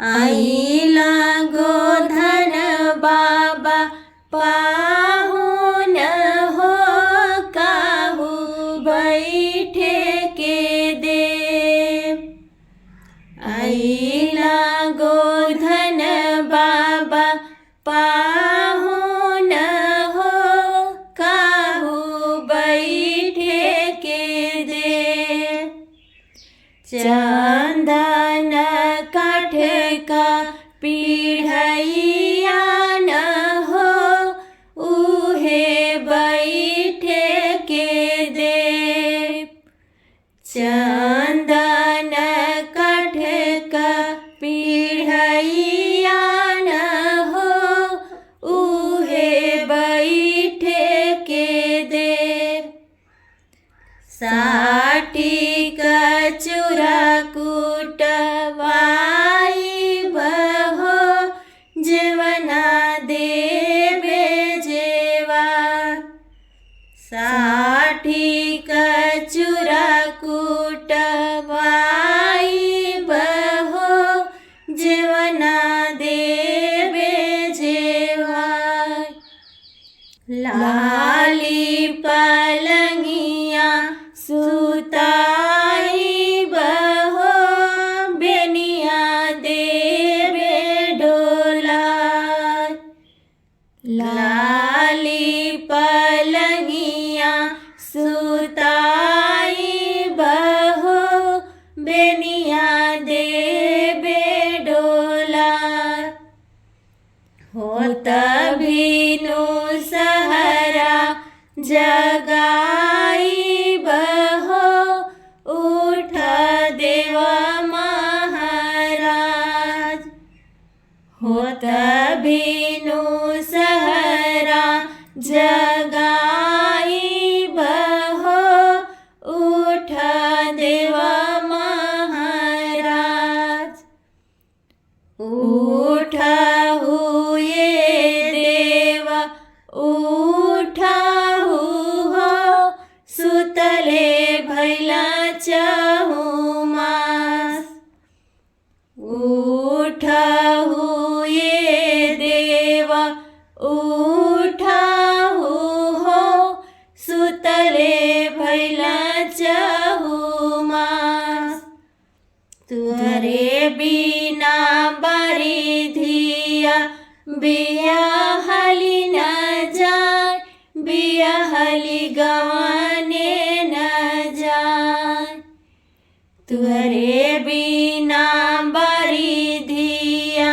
आईला गोधन बाबा पाहुन हो काहू बैठे के दे। आईला गोधन बाबा पाहुन हो काहू बैठे के दे। चंदन काठ का पीढ़िया न हो उहे बैठे के दे। चंदन काठ का पीढ़िया न हो उहे बैठे के दे। साठी कचूरा कुटवाई बहो जेवना देवे जेवा। साठी कचूरा कुटवाई बहो जेवना देवे जेवा। लाली पलंगिया सुताई बहो बेनिया देवे डोला। लाली पलंगिया सुताई बहो बेनिया देवे डोला। होत भीनु सहरा जगाई बहो उठ देवा महाराज। होत भीनु सहरा जगाई बहो उठ देवा महाराज। उठ हुए देवा उठा हो सुतले भैला चहुमास। उठ हुए देवा उठा हो सुतले भैला चहुमास। तुहरे बिना बारी धिया बियाहली न जाए बियाहली गवाने न जाए। तुहरे बिना बारी धिया